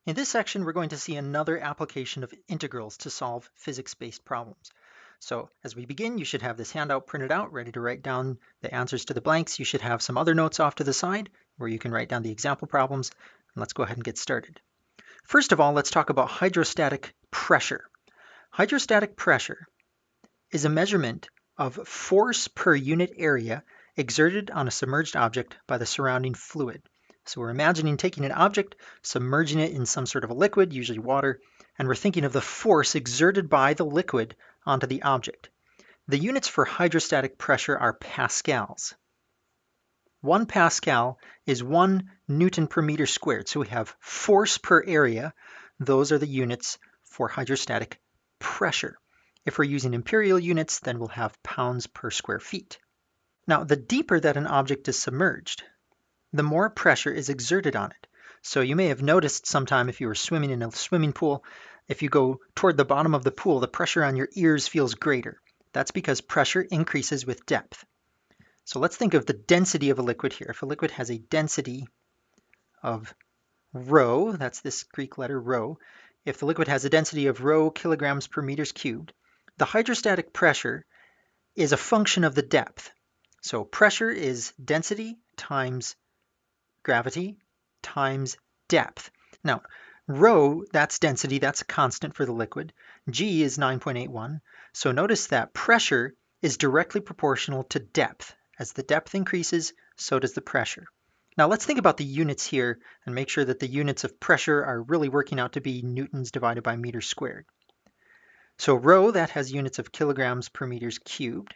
In this section, we're going to see another application of integrals to solve physics-based problems. So as we begin, you should have this handout printed out, ready to write down the answers to the blanks. You should have some other notes off to the side where you can write down the example problems. And let's go ahead and get started. First of all, let's talk about hydrostatic pressure. Hydrostatic pressure is a measurement of force per unit area exerted on a submerged object by the surrounding fluid. So we're imagining taking an object, submerging it in some sort of a liquid, usually water, and we're thinking of the force exerted by the liquid onto the object. The units for hydrostatic pressure are pascals. 1 pascal is 1 Newton per meter squared. So we have force per area. Those are the units for hydrostatic pressure. If we're using imperial units, then we'll have pounds per square feet. Now, the deeper that an object is submerged, the more pressure is exerted on it. So you may have noticed sometime if you were swimming in a swimming pool, if you go toward the bottom of the pool, the pressure on your ears feels greater. That's because pressure increases with depth. So let's think of the density of a liquid here. If a liquid has a density of rho, that's this Greek letter rho, if the liquid has a density of rho kilograms per meters cubed, the hydrostatic pressure is a function of the depth. So pressure is density times gravity times depth. Now, rho, that's density, that's a constant for the liquid. G is 9.81. So notice that pressure is directly proportional to depth. As the depth increases, so does the pressure. Now let's think about the units here and make sure that the units of pressure are really working out to be newtons divided by meters squared. So rho, that has units of kilograms per meters cubed.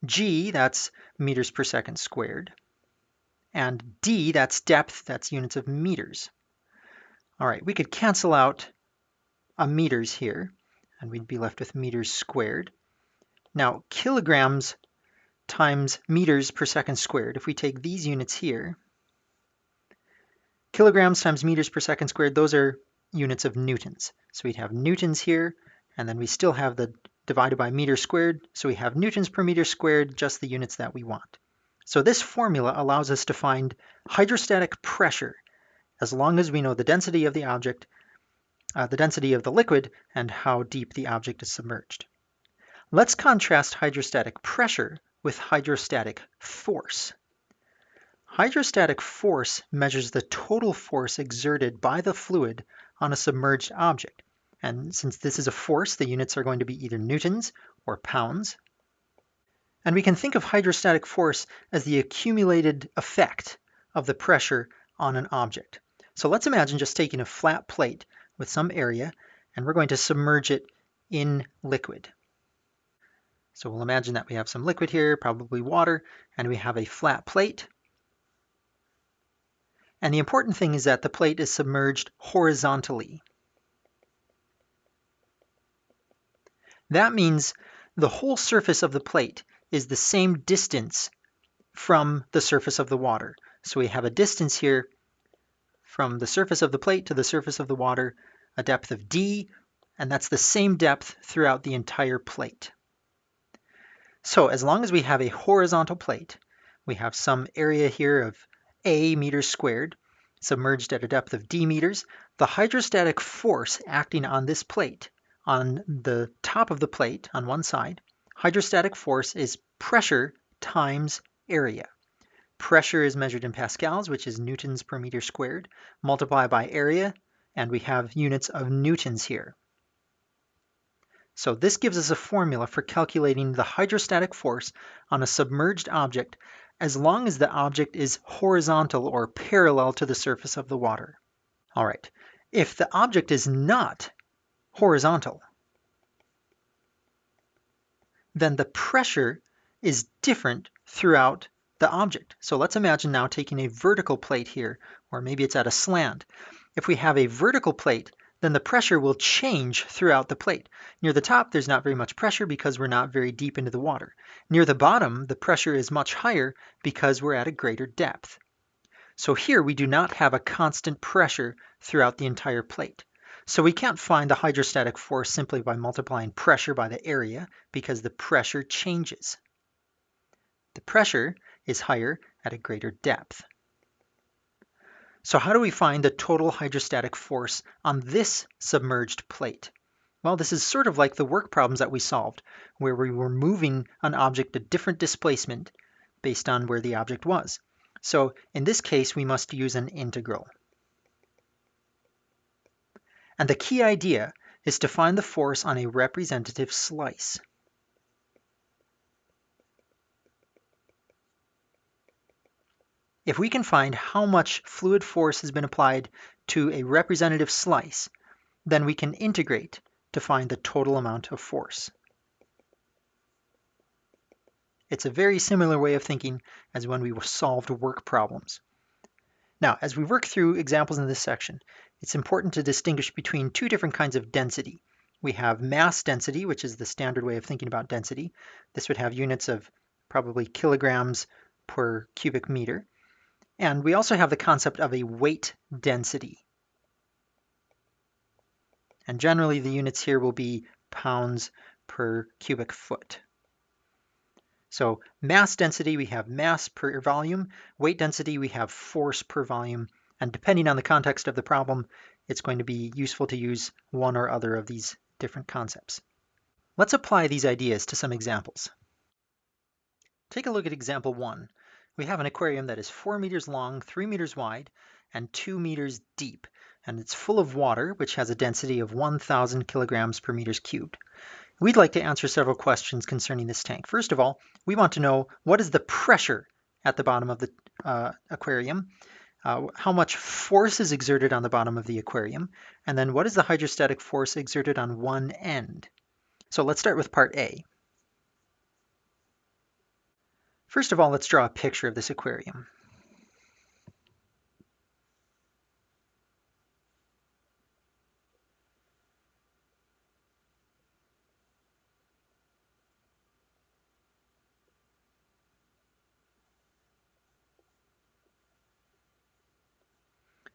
G, that's meters per second squared. And d, that's depth, that's units of meters. All right, we could cancel out a meters here, and we'd be left with meters squared. Now, kilograms times meters per second squared, if we take these units here, kilograms times meters per second squared, those are units of newtons. So we'd have newtons here, and then we still have the divided by meters squared, so we have newtons per meter squared, just the units that we want. So this formula allows us to find hydrostatic pressure as long as we know the density of the object, the density of the liquid, and how deep the object is submerged. Let's contrast hydrostatic pressure with hydrostatic force. Hydrostatic force measures the total force exerted by the fluid on a submerged object. And since this is a force, the units are going to be either newtons or pounds. And we can think of hydrostatic force as the accumulated effect of the pressure on an object. So let's imagine just taking a flat plate with some area, and we're going to submerge it in liquid. So we'll imagine that we have some liquid here, probably water, and we have a flat plate. And the important thing is that the plate is submerged horizontally. That means the whole surface of the plate is the same distance from the surface of the water. So we have a distance here from the surface of the plate to the surface of the water, a depth of d, and that's the same depth throughout the entire plate. So as long as we have a horizontal plate, we have some area here of a meters squared, submerged at a depth of d meters, the hydrostatic force acting on this plate, on the top of the plate on one side, hydrostatic force is pressure times area. Pressure is measured in pascals, which is newtons per meter squared, multiplied by area, and we have units of newtons here. So this gives us a formula for calculating the hydrostatic force on a submerged object as long as the object is horizontal or parallel to the surface of the water. All right, if the object is not horizontal, then the pressure is different throughout the object. So let's imagine now taking a vertical plate here, or maybe it's at a slant. If we have a vertical plate, then the pressure will change throughout the plate. Near the top, there's not very much pressure because we're not very deep into the water. Near the bottom, the pressure is much higher because we're at a greater depth. So here we do not have a constant pressure throughout the entire plate. So we can't find the hydrostatic force simply by multiplying pressure by the area because the pressure changes. The pressure is higher at a greater depth. So how do we find the total hydrostatic force on this submerged plate? Well, this is sort of like the work problems that we solved, where we were moving an object a different displacement based on where the object was. So in this case, we must use an integral. And the key idea is to find the force on a representative slice. If we can find how much fluid force has been applied to a representative slice, then we can integrate to find the total amount of force. It's a very similar way of thinking as when we solved work problems. Now, as we work through examples in this section, it's important to distinguish between two different kinds of density. We have mass density, which is the standard way of thinking about density. This would have units of probably kilograms per cubic meter. And we also have the concept of a weight density. And generally the units here will be pounds per cubic foot. So mass density, we have mass per volume. Weight density, we have force per volume. And depending on the context of the problem, it's going to be useful to use one or other of these different concepts. Let's apply these ideas to some examples. Take a look at example 1. We have an aquarium that is 4 meters long, 3 meters wide, and 2 meters deep. And it's full of water, which has a density of 1,000 kilograms per meters cubed. We'd like to answer several questions concerning this tank. First of all, we want to know what is the pressure at the bottom of the aquarium, how much force is exerted on the bottom of the aquarium, and then what is the hydrostatic force exerted on one end. So let's start with part A. First of all, let's draw a picture of this aquarium.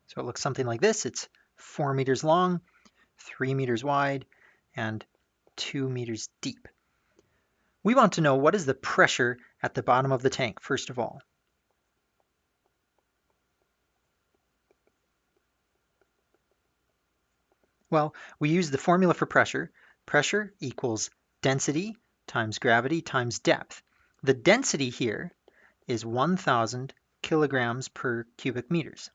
So it looks something like this. It's 4 meters long, 3 meters wide, and 2 meters deep. We want to know what is the pressure at the bottom of the tank, first of all. Well, we use the formula for pressure. Pressure equals density times gravity times depth. The density here is 1,000 kilograms per cubic meters.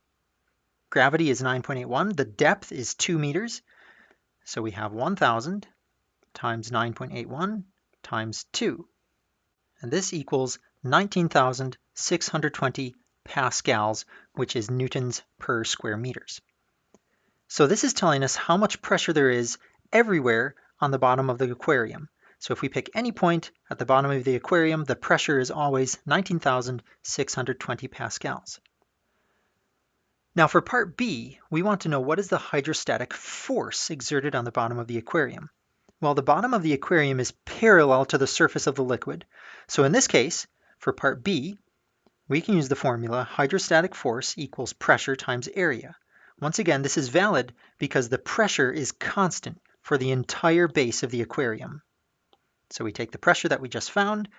Gravity is 9.81. The depth is 2 meters. So we have 1,000 times 9.81 times 2. And this equals 19,620 pascals, which is newtons per square meters. So this is telling us how much pressure there is everywhere on the bottom of the aquarium. So if we pick any point at the bottom of the aquarium, the pressure is always 19,620 pascals. Now for part B, we want to know what is the hydrostatic force exerted on the bottom of the aquarium. Well, the bottom of the aquarium is parallel to the surface of the liquid. So in this case, for part B, we can use the formula hydrostatic force equals pressure times area. Once again, this is valid because the pressure is constant for the entire base of the aquarium. So we take the pressure that we just found,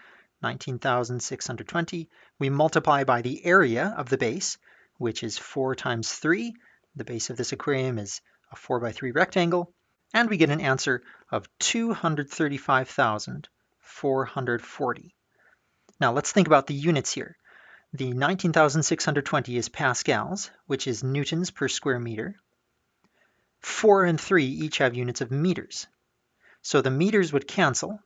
19,620, we multiply by the area of the base, which is 4 times 3. The base of this aquarium is a 4 by 3 rectangle, and we get an answer of 235,440. Now let's think about the units here. The 19,620 is pascals, which is newtons per square meter. 4 and 3 each have units of meters. So the meters would cancel,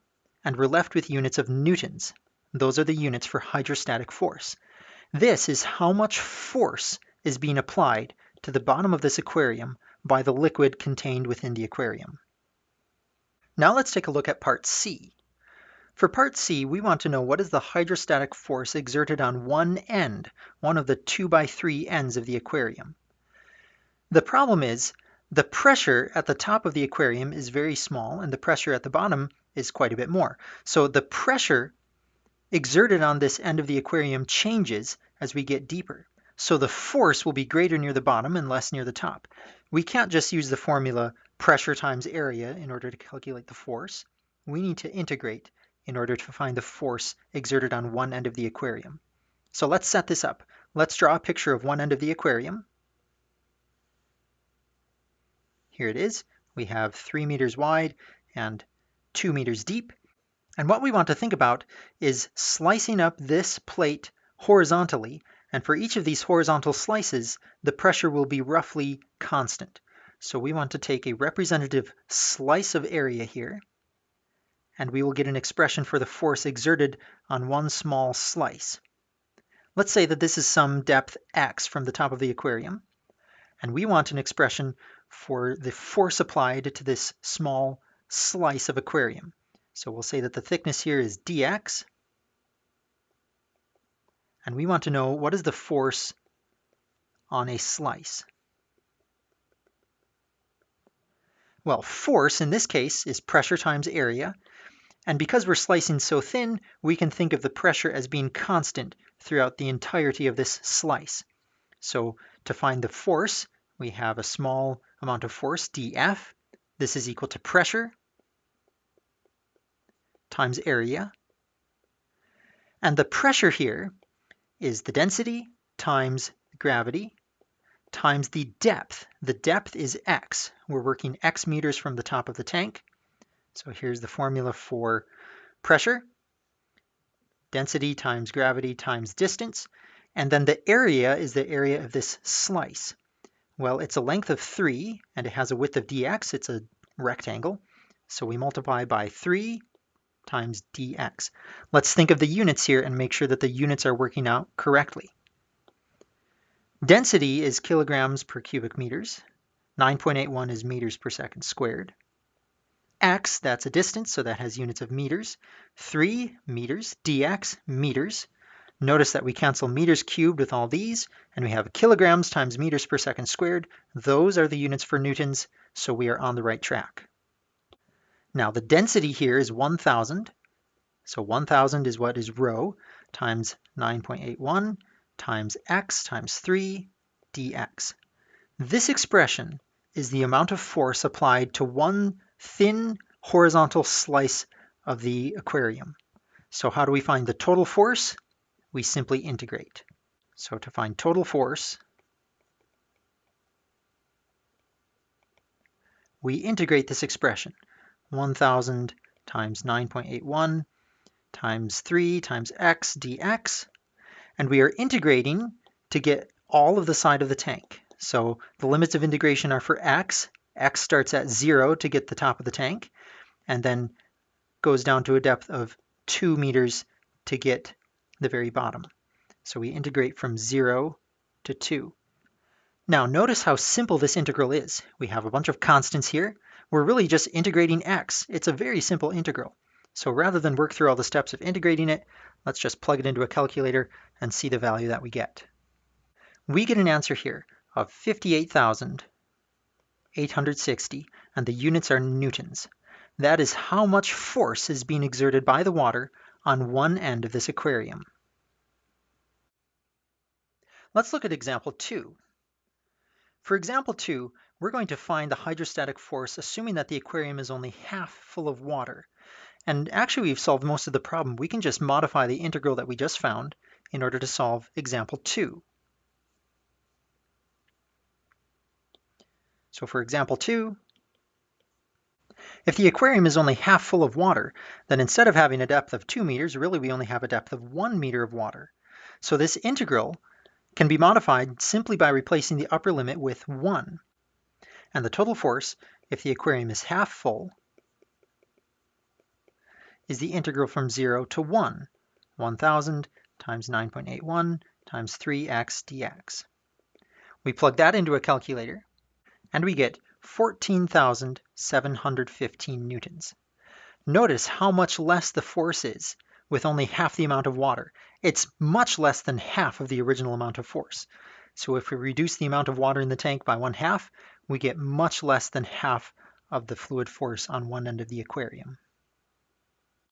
and we're left with units of newtons. Those are the units for hydrostatic force. This is how much force is being applied to the bottom of this aquarium by the liquid contained within the aquarium. Now let's take a look at part C. For part C, we want to know what is the hydrostatic force exerted on one end, one of the 2 by 3 ends of the aquarium. The problem is the pressure at the top of the aquarium is very small and the pressure at the bottom is quite a bit more. So the pressure exerted on this end of the aquarium changes as we get deeper. So the force will be greater near the bottom and less near the top. We can't just use the formula pressure times area in order to calculate the force. We need to integrate in order to find the force exerted on one end of the aquarium. So let's set this up. Let's draw a picture of one end of the aquarium. Here it is. We have 3 meters wide and 2 meters deep. And what we want to think about is slicing up this plate horizontally. And for each of these horizontal slices, the pressure will be roughly constant. So we want to take a representative slice of area here, and we will get an expression for the force exerted on one small slice. Let's say that this is some depth x from the top of the aquarium, and we want an expression for the force applied to this small slice of aquarium. So we'll say that the thickness here is dx, and we want to know what is the force on a slice. Well, force in this case is pressure times area, and because we're slicing so thin, we can think of the pressure as being constant throughout the entirety of this slice. So to find the force, we have a small amount of force, dF. This is equal to pressure times area. And the pressure here is the density times gravity times the depth. The depth is x. We're working x meters from the top of the tank. So here's the formula for pressure. Density times gravity times distance. And then the area is the area of this slice. Well, it's a length of 3, and it has a width of dx. It's a rectangle. So we multiply by 3 times dx. Let's think of the units here and make sure that the units are working out correctly. Density is kilograms per cubic meters. 9.81 is meters per second squared. X, that's a distance, so that has units of meters. 3 meters, dx, meters. Notice that we cancel meters cubed with all these, and we have kilograms times meters per second squared. Those are the units for newtons, so we are on the right track. Now the density here is 1,000. So 1,000 is what is rho times 9.81 times x times 3 dx. This expression is the amount of force applied to one thin horizontal slice of the aquarium. So how do we find the total force? We simply integrate. So to find total force, we integrate this expression. 1,000 times 9.81 times 3 times x dx. And we are integrating to get all of the side of the tank. So the limits of integration are for x. X starts at 0 to get the top of the tank, and then goes down to a depth of 2 meters to get the very bottom. So we integrate from 0 to 2. Now notice how simple this integral is. We have a bunch of constants here. We're really just integrating x. It's a very simple integral. So rather than work through all the steps of integrating it, let's just plug it into a calculator and see the value that we get. We get an answer here of 58,860, and the units are newtons. That is how much force is being exerted by the water on one end of this aquarium. Let's look at example 2. For example 2, we're going to find the hydrostatic force assuming that the aquarium is only half full of water. And actually we've solved most of the problem. We can just modify the integral that we just found in order to solve example 2. So for example 2, if the aquarium is only half full of water, then instead of having a depth of 2 meters, really we only have a depth of 1 meter of water. So this integral can be modified simply by replacing the upper limit with 1. And the total force, if the aquarium is half full, is the integral from 0 to 1. 1,000 times 9.81 times 3x dx. We plug that into a calculator, and we get 14,715 newtons. Notice how much less the force is with only half the amount of water. It's much less than half of the original amount of force. So if we reduce the amount of water in the tank by 1/2, we get much less than half of the fluid force on one end of the aquarium.